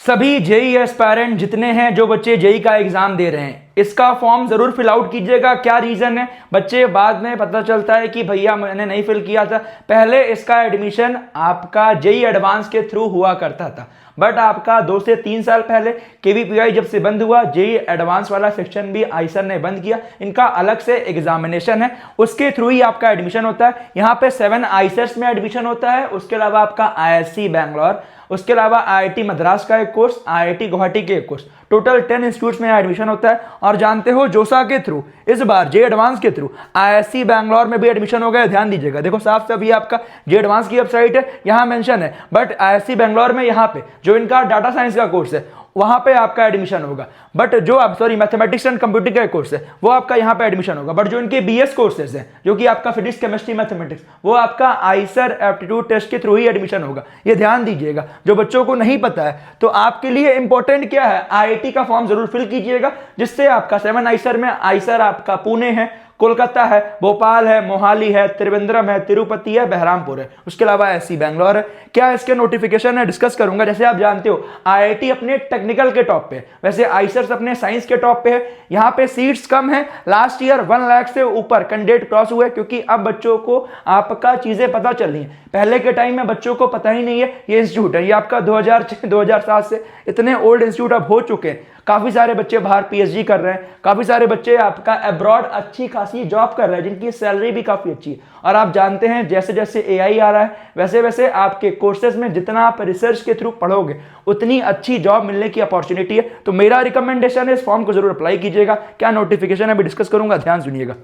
सभी JEE aspirant जितने हैं, जो बच्चे जेई का एग्जाम दे रहे हैं, इसका फॉर्म जरूर फिल आउट कीजिएगा। क्या रीजन है, बच्चे बाद में पता चलता है कि भैया मैंने नहीं फिल किया था। पहले इसका एडमिशन आपका जेई एडवांस के थ्रू हुआ करता था, बट आपका 2 से 3 साल पहले केवीपीआई जब से बंद हुआ, जेई एडवांस वाला सेक्शन भी आईसर ने बंद किया। इनका अलग से एग्जामिनेशन है, उसके थ्रू ही आपका एडमिशन होता है। यहाँ पे 7 आईसर्स में एडमिशन होता है, उसके अलावा आपका आईएससी बैंगलोर, उसके अलावा आईआईटी मद्रास का एक कोर्स, आईआईटी गुवाहाटी के एक कोर्स, टोटल 10 इंस्टीट्यूट्स में एडमिशन होता है। और जानते हो जोसा के थ्रू इस बार जे एडवांस के थ्रू आईएससी बैंगलोर में भी एडमिशन हो गया। ध्यान दीजिएगा, देखो साफ साफ ये आपका जे एडवांस की वेबसाइट है, यहां मेंशन है, बट आईएससी बैंगलोर में यहां पे जो इनका डाटा साइंस का कोर्स है वहां पे आपका एडमिशन होगा। बट जो आप मैथमेटिक्स एंड कंप्यूटिंग का कोर्स है वो आपका यहां पे एडमिशन होगा। बट जो इनके बीएस कोर्सेज हैं, जो कि आपका फिजिक्स केमिस्ट्री मैथमेटिक्स, वो आपका आईसर एप्टीट्यूड टेस्ट के थ्रू ही एडमिशन होगा। ये ध्यान दीजिएगा, जो बच्चों को नहीं पता है तो आपके लिए इंपॉर्टेंट क्या है, आईआईटी का फॉर्म जरूर फिल कीजिएगा, जिससे आपका 7 आईसर में आईसर आपका पुणे है, कोलकाता है, भोपाल है, मोहाली है, त्रिवेंद्रम है, तिरुपति है, बहरामपुर है, उसके अलावा एससी बैंगलोर है। क्या इसके नोटिफिकेशन है डिस्कस करूंगा। जैसे आप जानते हो आईआईटी अपने टेक्निकल के टॉप पे है, वैसे आईसर्स अपने साइंस के टॉप पे है। यहाँ पे सीट्स कम है, लास्ट ईयर 1 लाख से ऊपर कैंडिडेट क्रॉस हुए, क्योंकि अब बच्चों को आपका चीजें पता चल रही है। पहले के टाइम में बच्चों को पता ही नहीं है ये इंस्टीट्यूट है, ये आपका 2006-2007 से इतने ओल्ड इंस्टीट्यूट अब हो चुके हैं। काफी सारे बच्चे बाहर पीएचडी कर रहे हैं, काफी सारे बच्चे आपका अब्रॉड अच्छी खासी जॉब कर रहे हैं, जिनकी सैलरी भी काफी अच्छी है। और आप जानते हैं जैसे जैसे एआई आ रहा है, वैसे वैसे आपके कोर्सेज में जितना आप रिसर्च के थ्रू पढ़ोगे उतनी अच्छी जॉब मिलने की अपॉर्चुनिटी है। तो मेरा रिकमेंडेशन है इस फॉर्म को जरूर अप्लाई कीजिएगा। क्या नोटिफिकेशन है अभी डिस्कस करूंगा, ध्यान सुनिएगा।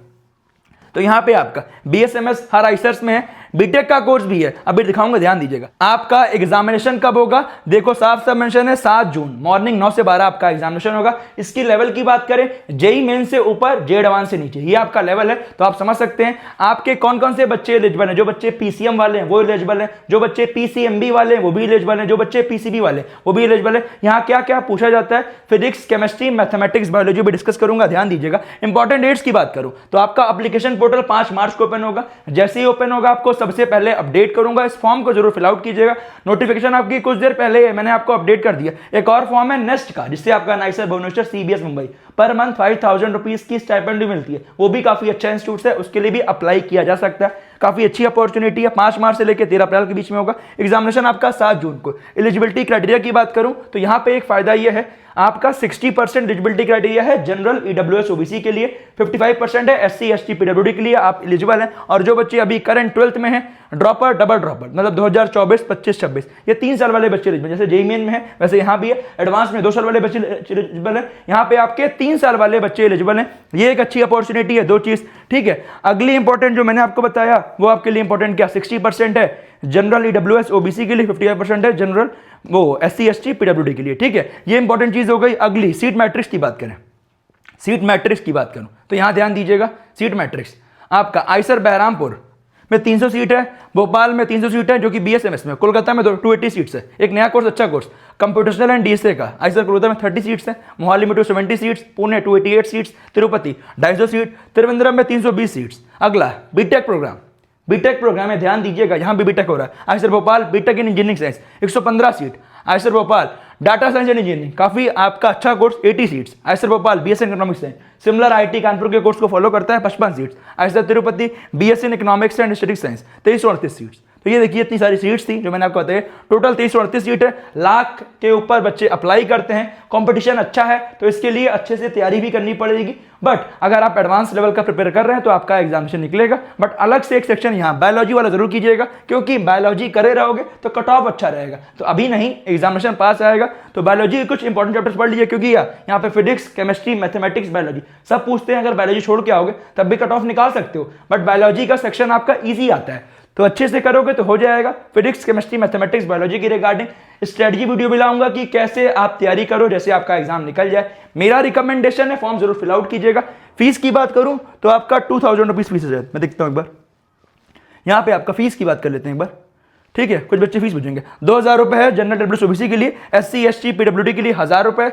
तो यहां पे आपका बीएसएमएस हर आईसर्स में है, बीटेक का कोर्स भी है, अभी दिखाऊंगा, ध्यान दीजिएगा। आपका एग्जामिनेशन कब होगा, देखो साफ साफ मेंशन है 7 जून मॉर्निंग 9 से 12 आपका एग्जामिनेशन होगा। इसकी लेवल की बात करें, जेई मेन से ऊपर, जे एडवांस से नीचे, ये आपका लेवल है। तो आप समझ सकते हैं आपके कौन कौन से बच्चे एलिजिबल हैं। जो बच्चे पीसीएम वाले हैं वो एलिजिबल हैं, जो बच्चे पीसीएमबी वाले हैं वो भी एलिजिबल हैं, जो बच्चे पीसीबी वाले वो भी एलिजिबल है। यहाँ क्या क्या पूछा जाता है, फिजिक्स, केमिस्ट्री, मैथमेटिक्स, बायोलॉजी भी डिस्कस करूंगा, ध्यान दीजिएगा। इंपॉर्टेंट डेट्स की बात करूं तो आपका एप्लीकेशन पोर्टल 5 मार्च को ओपन होगा। जैसे ही ओपन होगा आपको सबसे पहले अपडेट करूंगा, इस फॉर्म को जरूर फिल आउट कीजिएगा। नोटिफिकेशन आपकी कुछ देर पहले मैंने आपको अपडेट कर दिया। एक और फॉर्म है नेस्ट का, जिससे आपका nicer, Bhubaneswar, CBS Mumbai per month 5000 rupees की स्टाइपेंड भी मिलती है, वो भी काफी अच्छा इंस्टीट्यूट है, उसके लिए भी अप्लाई किया जा सकता है। काफी अच्छी अपॉर्चुनिटी है। 5 मार्च से लेकर 13 अप्रैल के बीच में होगा एग्जामिनेशन आपका 7 जून को। एलिजिबिलिटी क्राइटेरिया की बात करूं तो यहां पे एक फायदा यह है, आपका 60% एलिजिबिलिटी क्राइटेरिया है जनरल, ईडब्ल्यूएस, ओबीसी के लिए, 55% है एससी, एसटी, पीडब्ल्यूडी के लिए आप एलिजिबल हैं। और जो बच्चे अभी करंट 12th में हैं, ड्रॉपर, डबल ड्रॉपर, मतलब 2024, 25, 26, ये 3 साल वाले बच्चे एलिजिबल, जैसे जेई मेन में है वैसे यहाँ भी है। एडवांस में 2 साल वाले बच्चे एलिजिबल है, यहाँ पे आपके 3 साल वाले बच्चे एलिजिबल हैं। ये एक अच्छी अपॉर्चुनिटी है, 2 चीज, ठीक है। अगली इंपॉर्टेंट जो मैंने आपको बताया वो आपके लिए इंपॉर्टेंट क्या, 60% है जनरल, ईडब्ल्यूएस, ओबीसी के लिए, 55% है जनरल, वो एससी, एसटी, पीडब्ल्यूडी के लिए, ठीक है। ये इंपॉर्टेंट चीज हो गई। अगली सीट मैट्रिक्स की बात करें, सीट मैट्रिक्स की बात करूं तो यहां ध्यान दीजिएगा। सीट मैट्रिक्स आपका आईसर बहरामपुर में 300 सीट है, भोपाल में 300 सीट है जो कि बीएसएमएस में, कोलकाता में 280 सीट्स है। एक नया कोर्स, अच्छा कोर्स कंप्यूटेशनल एंड डीएसए का, आईसर कोलकाता में 30 सीट्स है, मोहाली में 270 seats, Pune 288 seats, Tirupati 250 seat, Trivandrum में 320 सीट्स। अगला बीटेक प्रोग्राम, बीटेक प्रोग्राम में ध्यान दीजिएगा, यहां भी बीटेक हो रहा है। IISER Bhopal BTech in engineering science 115 seat, IISER Bhopal data science and engineering काफी आपका अच्छा course 80 seats, IISER Bhopal BSc in economics है, सिमिलर आईटी कानपुर के कोर्स को फॉलो करता है, 55 seats, IISER Tirupati BSc in economics and statistics science 2338 seats. तो ये देखिए इतनी सारी सीट्स थी जो मैंने आपको बताया, टोटल 2338 सीट है। लाख के ऊपर बच्चे अप्लाई करते हैं, कंपटीशन अच्छा है, तो इसके लिए अच्छे से तैयारी भी करनी पड़ेगी। बट अगर आप एडवांस लेवल का प्रिपेयर कर रहे हैं तो आपका एग्जामिनेशन निकलेगा। बट अलग से एक सेक्शन यहाँ बायोलॉजी वाला जरूर कीजिएगा, क्योंकि बायोलॉजी करे रहोगे तो कट ऑफ अच्छा रहेगा। तो अभी नहीं, एग्जामिनेशन पास आएगा तो बायोलॉजी के कुछ इंपॉर्टेंट चैप्टर्स पढ़ लीजिए, क्योंकि यहाँ पे फिजिक्स, केमिस्ट्री, मैथमेटिक्स, बायोलॉजी सब पूछते हैं। अगर बायोलॉजी छोड़ के आओगे तब भी कट ऑफ निकाल सकते हो, बट बायोलॉजी का सेक्शन आपका ईजी आता है, तो अच्छे से करोगे तो हो जाएगा। फिजिक्स, केमिस्ट्री, मैथमेटिक्स, बायोलॉजी की रिगार्डिंग स्ट्रेटजी वीडियो भी लाऊंगा कि कैसे आप तैयारी करो जैसे आपका एग्जाम निकल जाए। मेरा रिकमेंडेशन है फॉर्म जरूर फिल आउट कीजिएगा। फीस की बात करूं तो आपका 2000 रुपीज फीस है। मैं देखता हूं एक बार, यहां पे आपका फीस की बात कर लेते हैं एक बार, ठीक है। कुछ बच्चे फीस पूछेंगे, 2000 रुपए है जनरल, डब्ल्यूएस, ओबीसी के लिए, एससी, एसटी, पीडब्ल्यूडी के लिए 1000 रुपए,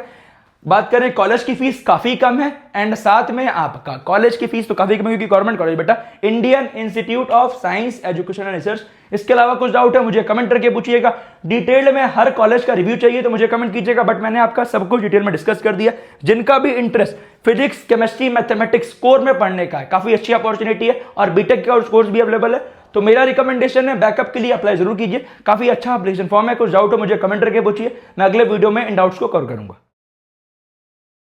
बात करें कॉलेज की फीस काफी कम है, एंड साथ में आपका कॉलेज की फीस तो काफी कम है क्योंकि गवर्नमेंट कॉलेज बेटा, Indian institute of science education and research. इसके अलावा कुछ डाउट है मुझे कमेंट करके पूछिएगा। डिटेल में हर कॉलेज का रिव्यू चाहिए तो मुझे कमेंट कीजिएगा, बट मैंने आपका सब कुछ डिटेल में डिस्कस कर दिया। जिनका भी interest physics, chemistry, mathematics core में पढ़ने का है, काफी अच्छी अपॉर्चुनिटी है और बीटेक का कोर्स भी अवेलेबल है। तो मेरा रिकमेंडेशन है बैकअप के लिए अप्लाई जरूर कीजिए, काफी अच्छा एप्लीकेशन फॉर्म है। कुछ डाउट हो मुझे कमेंट करके पूछिए, मैं अगले वीडियो में इन डाउट्स को कवर करूंगा।